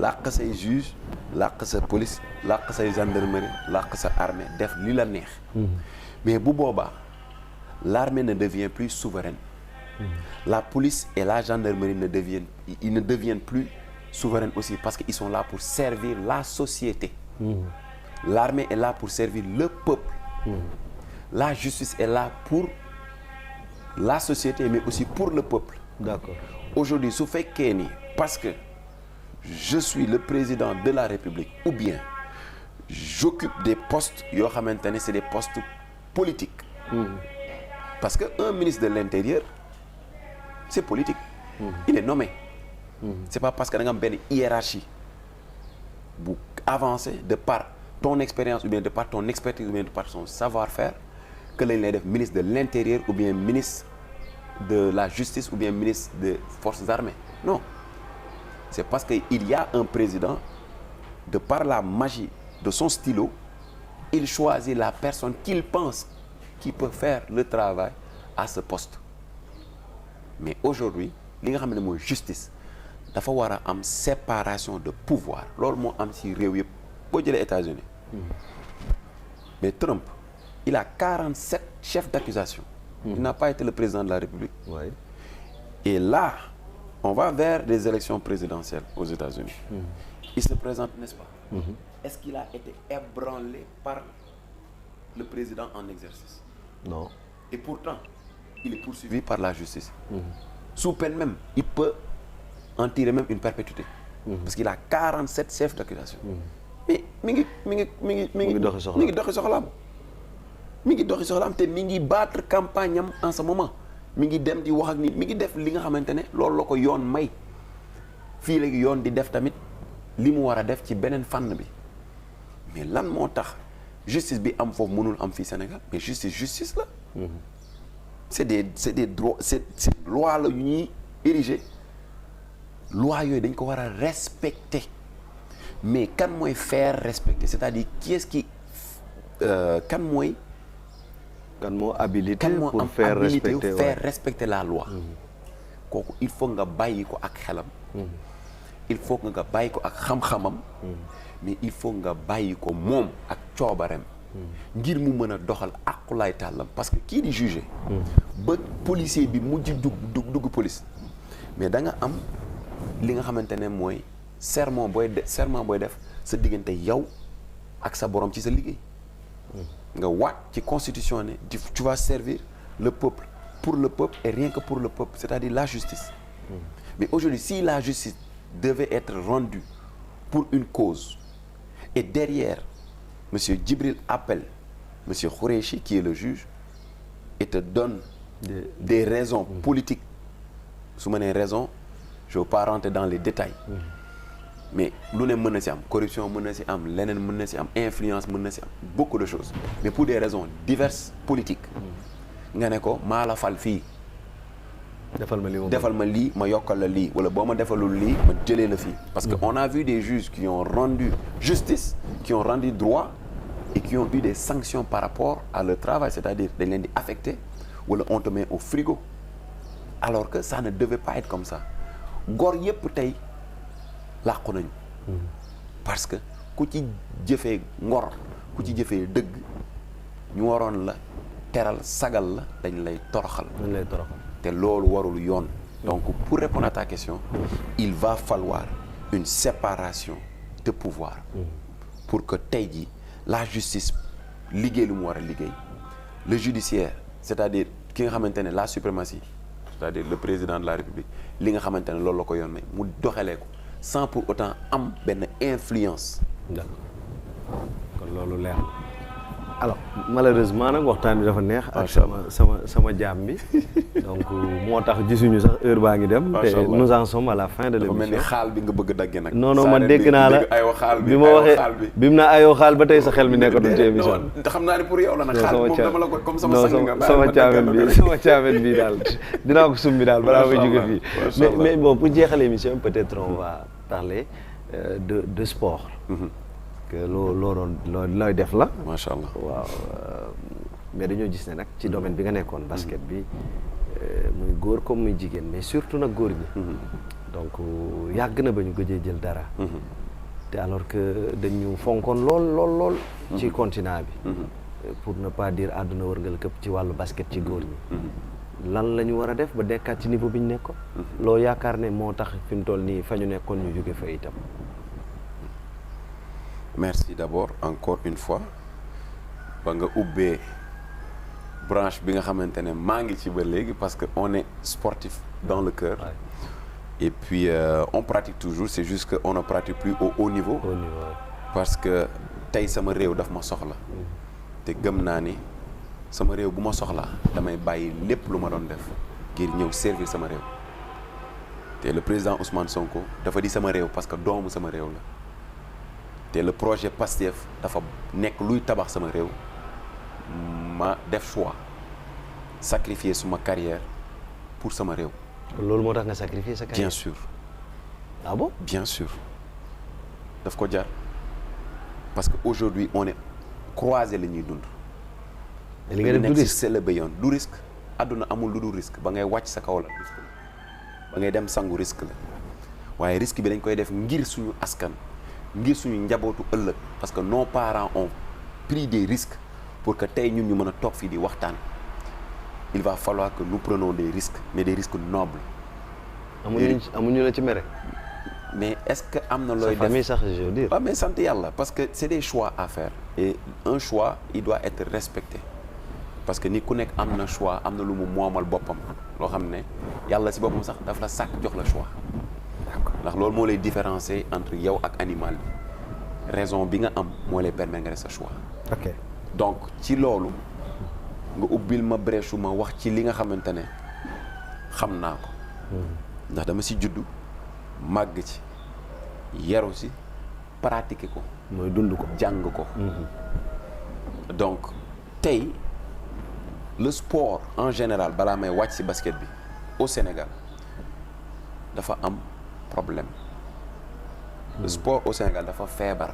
làq say juge làq sa police làq say gendarmerie làq sa armée def li la neex mais bu boobaa l'armée ne devient plus souveraine la police et la gendarmerie ne deviennent plus souveraines aussi parce qu'ils sont là pour servir la société l'armée est là pour servir le peuple la justice est là pour la société mais aussi pour le peuple d'accord aujourd'hui su fekkee ni parce que je suis le président de la République ou bien j'occupe des postes yoo xamante ne c'est des postes politiques parce que un ministre de l'Intérieur c'est politique il est nommé c'est pas parce que da nga am benn hiérarchie bu avancée de par ton expérience ou bien de par ton expertise ou bien de par son savoir-faire que lañ lay def ministre de l'Intérieur ou bien ministre de la justice ou bien ministre des forces armées non c'est parce que il y a un président de par la magie de son stylo il choisit la personne qu'il pense qui peut faire le travail à ce poste mais aujourd'hui li nga xam ne mooy justice dafa war a am séparation de pouvoir loolu moo am ci réew yëpp boo jëlee États-Unis mais Trump il a 47 chefs d'accusation il n'a pas été le président de la République ouais. Et là on va vers des élections présidentielles aux États-Unis il se présente n'est-ce pas est-ce qu'il a été ébranlé par le président en exercice non et pourtant il est poursuivi par la justice sous peine même il peut en tirer même une perpétuité parce qu'il a 47 chefs d'accusation mais mi ngi doxi soxlaam mi ngi doxi soxlaam te mi ngi battre campagne am en ce moment mi ngi dem di wax ak nit mi ngi def li nga xamante ne loolu la ko yoon may fii léegi yoon di def tamit li mu war a def ci beneen fànn bi mais lan moo tax justice bi am foofu mënul am fii Sénégal mais justice la c'est des droits c'est loi la yu ñuy ériger loi yooyu dañ ko war a respecter mais kan mooy faire respecter c'est-à-dire qui est-ce qui kan moo habilité pour faire respecter la loi kooku il faut nga bàyyi ko ak xelam il faut nga bàyyi ko ak xam-xamam mais il faut nga bàyyi ko moom ak coobareem ngir mu mën a doxal aqulaay tàllam parce que kii di juger ba policier bi mujj dugg police mais da nga am li nga xamante ne mooy serment booy def sa diggante yow ak sa borom ci sa liggéey nga waat ci constitution ne tu vas servir le peuple pour le peuple et rien que pour le peuple c'est-à-dire la justice mais aujourd'hui si la justice devait être rendue pour une cause et derrière monsieur Djibril appelle monsieur Khoureyssi qui est le juge et te donne des raisons politiques su ma nee raison je ne veux pas rentrer dans les détails mais lu ne mën na ci am corruption mën na ci am leneen mën na ci am influence mën na ci am beaucoup de choses mais pour des raisons diverses politiques nga ne ko maa la fal fii defal ma lii ma yokkal la lii wala boo ma defalul lii ma jëlee la fii parce que on a vu des juges qui ont rendu justice qui ont rendu droit et qui ont eu des sanctions par rapport à leur travail c'est-à-dire dañ leen di affecté wala on te met au frigo alors que ça ne devait pas être comme ça góor yépp tey làqu nañu parce que ku ci jëfee ngor ku ci jëfee dëgg ñu waroon la teral sagal la dañ lay toroxal te loolu warul yoon donc pour répondre à ta question il va falloir une séparation de pouvoir pour que tey jii la justice liggéey lu mu war a liggéey le judiciaire c'est-à-dire ki nga xamante ne la suprématie c'est-à-dire le président de la République li nga xamante ne loolu la ko yoon may mu doxalee ko sans pour autant am benn influence. d'accord kon loolu leer na alors malheureusement nag waxtaan bi dafa neex. ak sama jaam bi donc moo tax gisuñu sax heure baa ngi dem. te nous en sommes à la fin de l'émission. dafa mel ni xaal bi nga bëgg a daggee nag. non man dégg naa la bi ma waxee bi mu na ayoo xaal ba tey sa xel mi nekkatul ci émission bi. xam naa ne pour yow la nag xaal moom dama la ko comme sama sang nga. sama caamen bi daal dinaa ko sumbi daal balaa ma jóge fii. mais bon pour jeexal émission peut-être on va parler de sport. que loo looy def la. macha allah waaw mais dañoo gis ne nag ci domaine bi nga nekkoon basket bi muy góor comme muy jigéen mais surtout nag góor ñi. donc yàgg na ba ñu gëjee jël dara. te alors que dañu fonkoon lool. ci continent bi. pour ne pas dire àdduna wërngal këpp ci wàllu basket ci góor ñi. lan la ñu war a def ba dekkaat ci niveau bi ñu nekkoon. loo yaakaar ne moo tax fi mu toll nii fa ñu nekkoon ñu jóge fa itam. merci d'abord encore une fois ba nga ubbee branche bi nga xamante ne maa ngi ci ba léegi parce que on est sportif dans le cœur. Ouais. Et puis on pratique toujours c'est juste que on ne pratique plus au haut niveau. Parce que tey sama réew daf ma soxla. te gëm naa ni sama réew bu ma soxlaa damay bàyyi lépp lu ma doon def ngir ñëw servir sama réew te le président Ousmane Sonko dafa di sama réew parce que doomu sama réew la. te le projet PASTEF dafa nekk luy tabax sama réew ma def choix sacrifier suma carrière pour sama réew. loolu moo tax nga sacrifier sa carrière. bien sûr. ah bon. bien sûr daf ko jar parce que aujourd'hui on est croisé la ñuy dund. li nga def du risque c'est le béyoon du risque. àdduna amul lu dul risque ba ngay wàcc sa kaw la risque la ba ngay dem sangu risque la waaye risque bi dañ koy def ngir suñu askan. ngir suñu njabootu ëllëg parce que nos parents ont pris des risques pour que tey ñun ñu mën a toog fii di waxtaan il va falloir que nous prenions des risques mais des risques nobles. amuñu la ci mere. mais est-ce que am na looy def famille sax je veux dire. waaw mais sant yàlla parce que c'est des choix à faire et un choix il doit être respecté parce que ni ku nekk am na choix am na lu mu moomal boppam loo xam ne yàlla si boppam sax daf la sàkk jox la choix. ndax loolu moo lay différencier entre yow ak animal bi raison bi nga am moo lay permettre nga def sa choix. ok donc ci loolu nga ubbil ma brèche ma wax ci li nga xamante ne xam naa ko. ndax dama si juddu màgg ci yaru si pratiquer ko. mooy dund ko jàng ko. donc tey le sport en général balaa may wàcc si basket bi au Sénégal dafa am. problème le sport au Sénégal dafa feebar.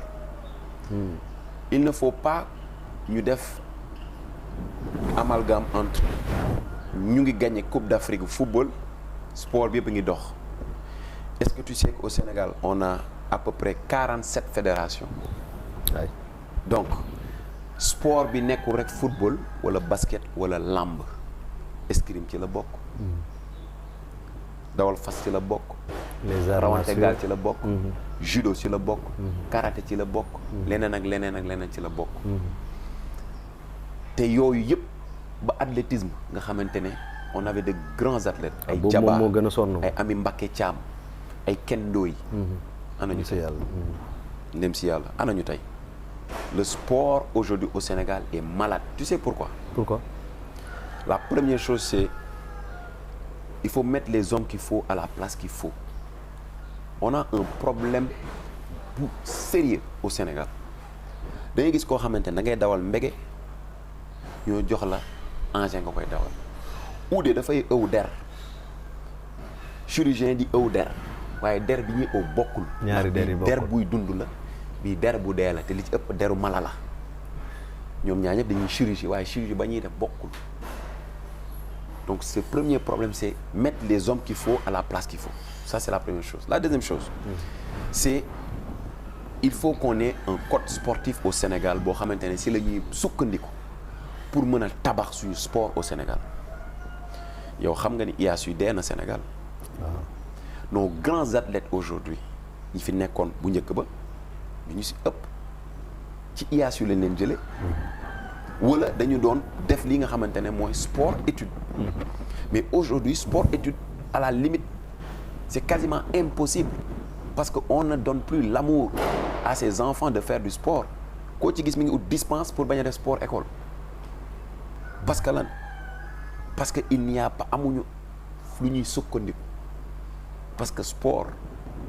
Il ne faut pas ñu def amalgame entre ñu ngi gagné Coupe d'Afrique football sport bi yëpp ngi dox. Est-ce que tu sais qu'au Sénégal on a à peu près 47 fédérations. Ouais. Donc sport bi nekkul rek football wala basket wala lamb escrime ci la bokk. dawal fas ci la bokk. les arts rawante gaal ci la bokk. judo ci la bokk. karaté ci la bokk. leneen ak leneen ci la bokk. te yooyu yëpp ba athlétisme nga xamante ne on avait de grands athlètes. ay Jaba moo gën a sonn ay Ami Mbacké Thiam ay Kendo yi. anañu tey ndem si yàlla anañu tey. Le sport aujourd'hui au Sénégal est malade. Tu sais pourquoi? Pourquoi? La première chose c'est il faut mettre les hommes qu'il faut à la place qu'il faut. On a un problème bu sérieux au Sénégal. da ngay gis koo xamante ne da ngay dawal mbege ñoo jox la engin nga koy dawal. Ou de dafay ëw der chirurgien di ëw der waaye der bi ñuy ëw bokkul. ñaari der yi bokkul der buy dund la bii der bu dee la te li ci ëpp deru mala la ñoom ñaar ñëpp dañuy chirurgie waaye chirurgie ba ñuy def bokkul. Donc ce premier problème, c'est mettre les hommes qu'il faut à la place qu'il faut. Ça, c'est la première chose. La deuxième chose, c'est il faut qu'on ait un code sportif au Sénégal boo xamante ne si la ñuy sukkandiku pour mën a tabax suñu sport au Sénégal. yow xam nga ni IASU dee na Sénégal. Nos grands athlètes aujourd'hui ñi fi nekkoon bu njëkk ba ñu si ëpp ci IASU lañ leen jëlee. wala dañu doon def li nga xamante ne mooy sport étude. Mais aujourd'hui sport étude à la limite c'est quasiment impossible parce que on ne donne plus l'amour à ces enfants de faire du sport koo ci gis mi ngi ut dispense pour bañ a def sport école parce que lan parce que il n'y a pas amuñu lu ñuy sukkandiku parce que sport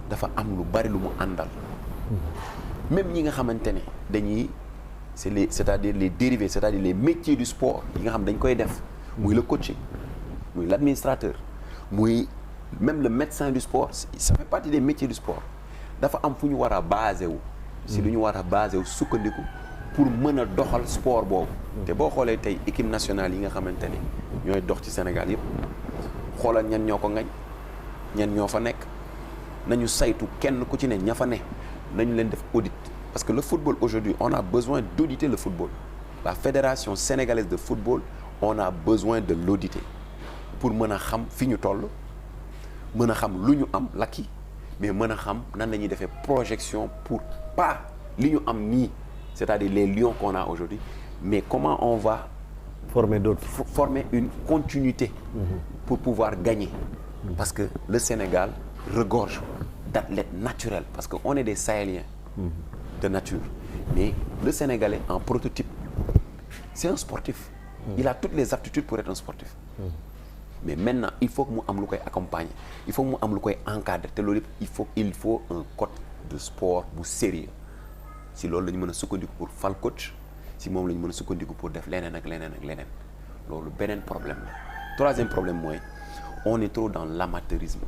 dafa am lu bari lu mu àndal même ñi nga xamante ne dañuy c'est-à-dire les dérivés c'est-à-dire les métiers du sport yi nga xam dañ koy def muy le coaching muy l'administrateur muy même le médecin du sport ça fait partie des métiers du sport dafa am fu ñu war a basé wu si lu ñu war a basé wu sukkandiku pour mën a doxal sport boobu te boo xoolee tey équipe nationale yi nga xamante ne ñooy dox ci Sénégal yëpp xoolal ñan ñoo ko ngañ ñan ñoo fa nekk nañu saytu kenn ku ci ne ña fa ne nañu leen def audit parce que le football aujourd'hui on a besoin d'auditer le football la fédération sénégalaise de football on a besoin de l'auditer pour mën a xam fi ñu toll mën a xam lu ñu am lakki mais mën a xam nan la ñuy defee projection pour pas li ñu am nii c'est-à-dire les lions qu'on a aujourd'hui mais comment on va former d'autres former une continuité pour pouvoir gagner parce que le Sénégal regorge d'athlètes naturels parce que on est des Sahéliens de nature mais le Sénégalais en prototype c'est un sportif il a toutes les aptitudes pour être un sportif mais maintenant il faut que mu am lu koy accompagner il faut que mu am lu koy encadrer te loolu yëpp il faut un code de sport bu sérieux si loolu la ñu mën a sukkandiku pour fal coach si moom la ñu mën a sukkandiku pour def leneen ak leneen ak leneen loolu beneen problème la troisième problème mooy on est trop dans l'amateurisme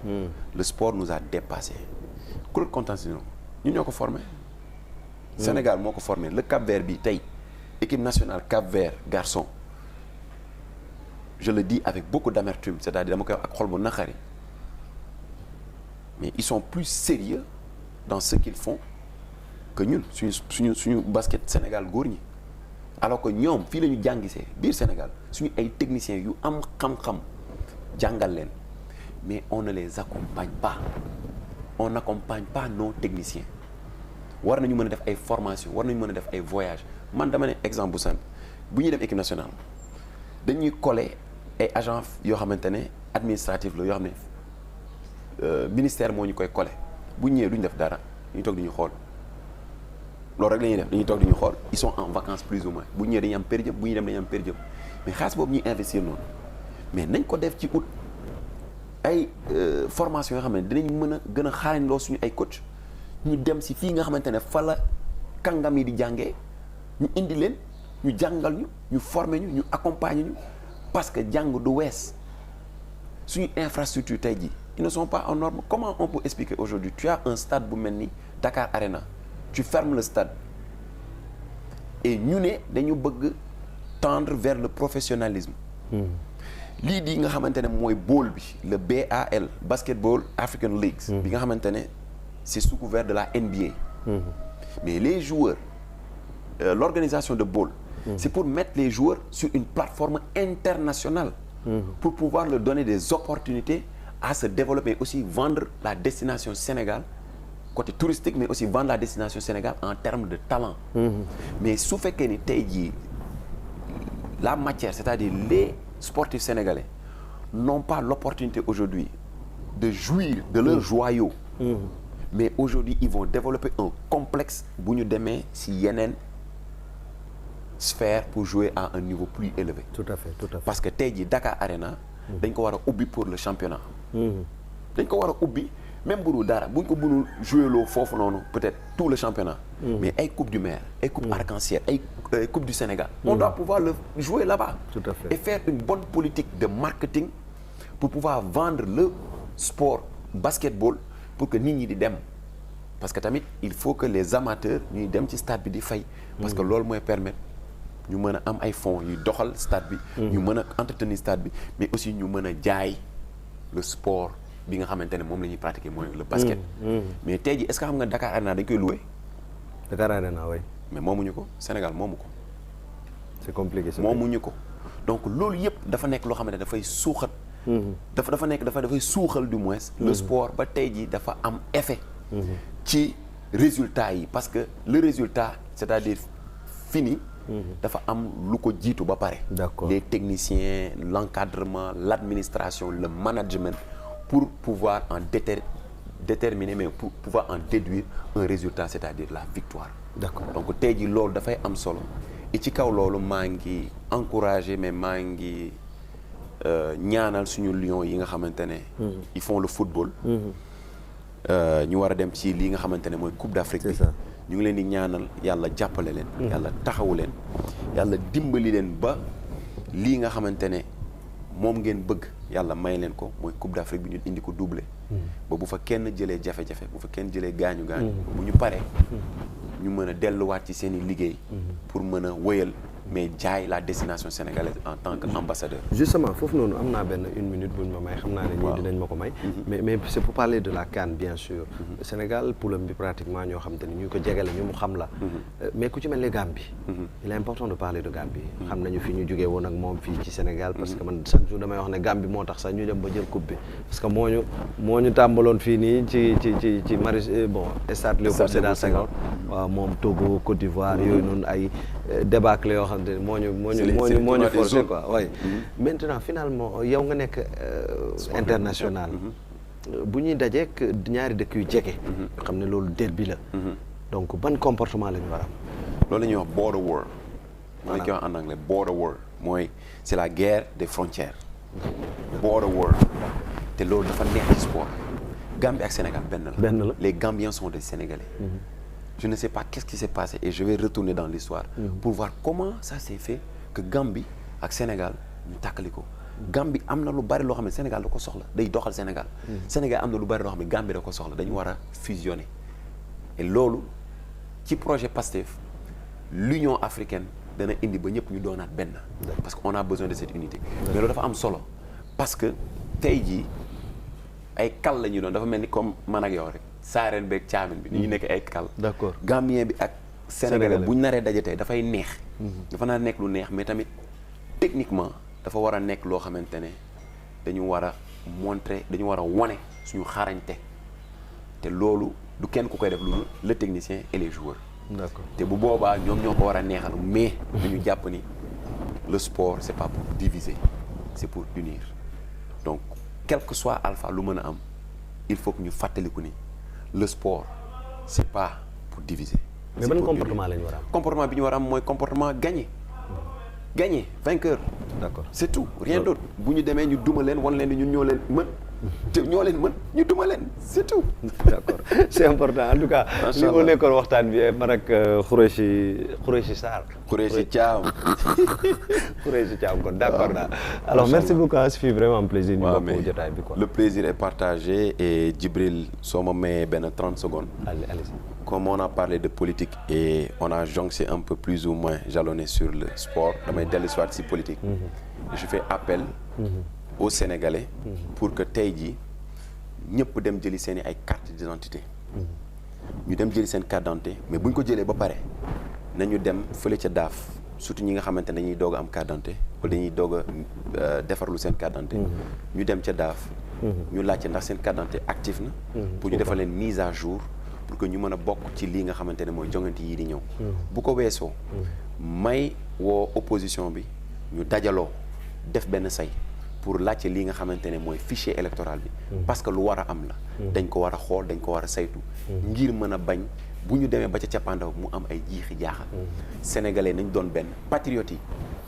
le sport nous a dépassé Claude Constantino ñu ñoo ko formé Sénégal moo ko formé le Cap-Vert bi tey équipe nationale Cap-Vert garçon je le dis avec beaucoup d'amertume c'est-à-dire dama koy wax ak xol bu naqari mais ils sont plus sérieux dans ce qu'ils font que ñun suñu basket Sénégal góor ñi alors que ñoom fii la ñu jàngisee biir Sénégal suñu ay techniciens yu am xam-xam jàngal leen mais on ne les accompagne pas on n'accompagne pas nos techniciens war nañu mën a def ay formations war nañu mën a def ay voyages man dama ne exemple bu simple bu ñuy dem équipe nationale dañuy coller ay agents yoo xamante ne administratif la yoo xam ne ministère moo ñu koy coller bu ñëwee duñ def dara ñu toog di ñu xool loolu rek la ñuy def dañuy toog di ñu xool ils sont en vacances plus ou moins bu ñëwee dañuy am per diem bu ñuy dem dañuy am per diem mais xaalis boobu ñuy investir noonu mais nañ ko def ci ut ay formation yoo xam ne dinañ mën a gën a xarañ loo suñu ay coach ñu dem si fii nga xamante ne fa la kàngam yi di jàngee ñu indi leen ñu jàngal ñu former ñu accompagner ñu parce que jàng du wees suñu infrastructure tey jii ils ne sont pas en norme comment on peut expliquer aujourd'hui tu as un stade bu mel ni Dakar Arena tu fermes le stade et ñu ne dañu bëgg tendre vers le professionnalisme lii di nga xamante ne mooy bowl bi le BAL Basketball African Leagues bi nga xamante ne c'est sous couvert de la NBA mais les joueurs l'organisation de bowl c'est pour mettre les joueurs sur une plateforme internationale pour pouvoir leur donner des opportunités à se développer aussi vendre la destination Sénégal côté touristique mais aussi vendre la destination Sénégal en termes de talent mais su fekkee ni tey jii la matière c'est-à-dire les sportifs sénégalais n'ont pas l'opportunité aujourd'hui de jouir de leur joyau mais aujourd'hui ils vont développer un complexe bu ñu demee si yeneen sphère pour jouer à un niveau plus élevé. Tout à fait. Parce que tey jii Dakar Arena dañ ko war a ubbi pour le championnat dañ ko war a ubbi même bu dul dara buñ ko mënul jouer loo foofu noonu peut-être tout le championnat mais ay coupe du maire ay coupe arc-en-ciel ay coupe du Sénégal on doit pouvoir le jouer là-bas tout à fait et faire une bonne politique de marketing pour pouvoir vendre sport basketball pour que nit ñi di dem parce que tamit il faut que les amateurs ñuy dem ci stade bi di fay parce que loolu mooy permettre ñu mën a am ay fonds yuy doxal stade bi ñu mën a entretenir stade bi mais aussi ñu mën a jaay le sport bi nga xamante ne moom la ñuy pratiquer mooy le basket mais tey jii est-ce que xam nga Dakar Arena dañ koy louer Dakar Arena oui. mais moomuñu ko Sénégal moomu ko c'est compliqué moomuñu ko donc loolu yëpp dafa nekk loo xamante ne dafay suuxat dafay suuxal du moins le sport ba tey jii dafa am effet ci résultat yi parce que le résultat c'est-à-dire fini dafa am lu ko jiitu ba pare les techniciens l'encadrement l'administration le management pour pouvoir en déterminer mais pour pouvoir en déduire un résultat c'est-à-dire la victoire d'accord donc tey jii loolu dafay am solo et ci kaw loolu maa ngi encourager mais maa ngi ñaanal suñu lions yi nga xamante ne ils font le football ñu war a dem ci lii nga xamante ne mooy Coupe d'Afrique bi ñu ngi leen di ñaanal yàlla jàppale leen yàlla taxawu leen yàlla dimbali leen ba lii nga xamante ne moom ngeen bëgg yàlla may leen ko mooy Coupe d'Afrique bi ñu indi ko doublé ba bu fa kenn jëlee jafe-jafe bu fa kenn jëlee gaañu-gaañu bu ñu paree ñu mën a delluwaat ci seen i liggéey pour mën a wëyal mais jaay la destination sénégalaise en tant que ambassadeur. Justement foofu noonu am naa benn une minute buñ ma may xam naa ne ñii dinañ ma ko may. mais c'est pour parler de la CAN bien sûr. Sénégal poulam bi pratiquement ñoo xam te ni ñu ko jegele ñu mu xam la. mais ku ci mel ni Gambie. il est important de parler de Gambie. xam nañu fi ñu jógee woon ak moom fii ci Sénégal. parce que man chaque jour damay wax ne Gambie moo tax sax ñu dem ba jël coupe bi. parce que moo ñu tàmbaloon fii nii ci Maris stade Léopold Sédar Senghor. waaw moom Togo Côte d'Ivoire yooyu noonu ay débâcle yoo xam te moo ñu forcé quoi oui. Maintenant finalement yow nga nekk international. bu ñuy dajeek ñaari dëkk yu jege. yoo xam ne loolu derby la. donc ban comportement la ñu war a am. loolu la ñuy wax border war. mooy ki wax en anglais border war mooy c'est la guerre des frontières. border war te loolu dafa neex ci sport. Gambie ak Sénégal benn la. les Gambiens sont des Sénégalais. Je ne sais pas qu'est-ce qui s'est passé et je vais retourner dans l'histoire pour voir comment ça s'est fait que Gambie ak Sénégal ñu tàkkali ko. Gambie am na lu bari loo xam ne Sénégal da ko soxla day doxal Sénégal. Sénégal am na lu bari loo xam ne Gambie da ko soxla dañu war a fusionner. et loolu ci projet PASTEF l'Union africaine dana indi ba ñëpp ñu doonaat benn. parce que on a besoin de cette unité. mais loolu dafa am solo parce que tey jii ay kal la ñuy doon dafa mel ni comme man ak yow rek. saareen beeg caamin bi ni ñu nekk ay kal. d'accord Gambien bi ak Sénégalais bu ñu naree daje tey dafay neex. dafa naa nekk lu neex mais tamit techniquement dafa war a nekk loo xamante ne dañu war a montrer dañu war a wone suñu xarañte te loolu du kenn ku koy def lu le technicien et les joueurs. d'accord te bu boobaa ñoom ñoo ko war a neexal mais dañu jàpp ni le sport c'est pas pour diviser c'est pour unir donc quel que soit alpha lu mën a am il faut que ñu fàttaliku ni. Le sport c'est pas pour diviser. mais ban comportement la ñu war a am. comportement bi ñu war a am mooy comportement gagné. gagné vainqueur. d'accord c'est tout rien d'autre bu ñu demee ñu duma leen wan leen ni ñun ñoo leen mën. te ñoo leen mën ñu duma leen c'est tout. d'accord c'est important en tout cas. li mu nekkoon waxtaan bi man ak Khoureyssi Sarr. Khoureyssi Thiam. Khoureyssi Thiam kon d'accord naa. alors merci beaucoup ça fait vraiment un plaisir. ñu bokk jotaay bi quoi. le plaisir est partagé et Djibril soo ma mayee benn 30 secondes. allez-y. Comme on a parlé de politique et on a jonché un peu plus ou moins jalonné sur le sport damay dellu si waat si politique. je fais appel. aux Sénégalais pour que tey jii ñëpp dem jëli seen i ay carte d'identité ñu dem jëli seen carte d'identité mais bu ñu ko jëlee ba pare nañu dem fële ca daaf surtout ñi nga xamante ne dañuy doog a am carte d'identité wala dañuy doog a defarlu seen carte d'identité ñu dem ca daaf ñu laajte ndax seen carte d'identité actif na pour ñu defal leen mise à jour pour que ñu mën a bokk ci lii nga xamante ne mooy jongante yii di ñëw bu ko weesoo may woo opposition bi ñu dajaloo def benn say pour laajte lii nga xamante ne mooy fichier électoral bi parce que lu war a am la dañ ko war a xool dañ ko war a saytu ngir mën a bañ bu ñu demee ba ca cappaandaw mu am ay jiixi jaaxal sénégalais nañ doon benn patriotes yi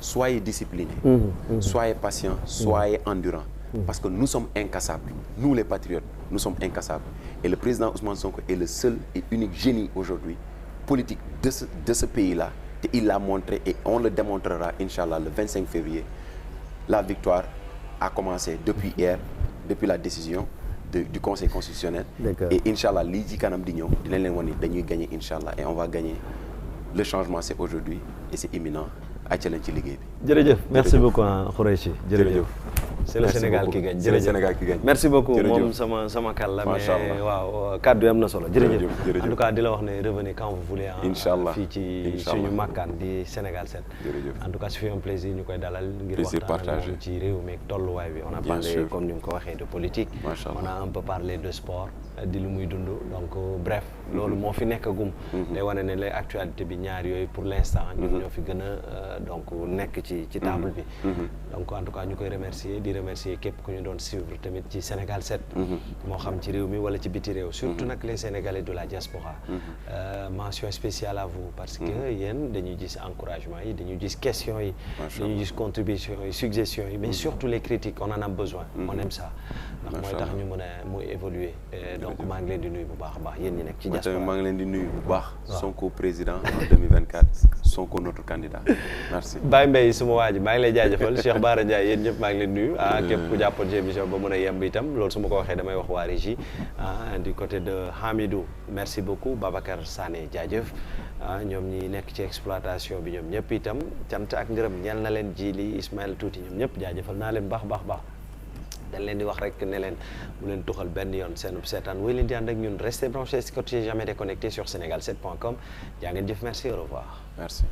soyez disciplinés soyez patients soyez endurants parce que nous sommes incassables nous les patriotes nous sommes incassables et le président Ousmane Sonko est le seul et unique génie aujourd'hui politique de ce pays-là te il l'a montré et on le démontrera inchallah le 25 février la victoire a commencé depuis hier, depuis la décision. du conseil constitutionnel. D'accord. Et inchallah lii ci kanam di ñëw dinañ leen wan ni dañuy gagner inchallah et on va gagner. Le changement c'est aujourd'hui et c'est imminent acca lañ ci liggéey bi. jërëjëf merci beaucoup Khoureychi jërëjëf. c'est le Merci Sénégal beaucoup. qui gagne C'est le Sénégal qui gagne. merci beaucoup Jërëjëf. moom sama kàll la mais Macha Allah. waaw kàddu yi am na solo jërëjëf. Jërëjëf. En tout cas di la wax ne revenez quand vous voulez. Inch'Allah. fii ci Inch'Allah. suñu makkaan di Sénégal 7. Jërëjëf. En tout cas c'est fait un plaisir ñu koy dalal. ngir Plaisir waxtaan ak partagé. moom ci réew mi ak tolluwaay bi. on a Bien parlé sûr. comme ni nga ko waxee de politique. Macha Allah. on a un peu parlé de sport di lu muy dund donc bref. loolu moo fi nekk gum. day wane ne la actualité bi ñaar yooyu pour l'instant. ñun ñoo fi gën a donc nekk ci table bi. donc en tout cas ñu koy remercier di remercier képp ku ñu doon suivre tamit ci Sénégal 7. moo xam ci réew mi wala ci biti réew. surtout nag les Sénégalais de la diaspora. Mention spéciale à vous parce que yéen dañuy gis encouragement yi dañuy gis questions yi. dañuy gis contributions yi suggestions yi mais surtout les critiques on en a besoin. on aime ça. ndax mooy tax ñu mën a muy évoluer donc maa ngi leen di nuyu bu baax a baax yéen ñi nekk ci diaspora. maa ngi leen di nuyu bu baax. Sonko président en 2024 Sonko notre candidat merci. Baye Mbaye suma waa ji maa ngi lay jaajëfal Cheikh Bara Ndiaye yéen ñëpp maa ngi leen nuyu képp ku jàppoon ci émission ba mën a yemb itam loolu su ma ko waxee damay wax waa régie du côté de Hamidou merci beaucoup Babacar Sané jaajëf ñoom ñi nekk ci exploitation bi ñoom ñëpp itam cant ak ngërëm ñeel na leen Jili Ismaël tuuti ñoom ñëpp jaajëfal naa leen baax dañ leen di wax rek ne leen bu leen tuxal benn yoon seenub seetaan wéy leen di ànd ak ñun restez branchés scotché jamais déconnecté sur sénégal7.com jaa ngeen jëf merci au revoir. Merci.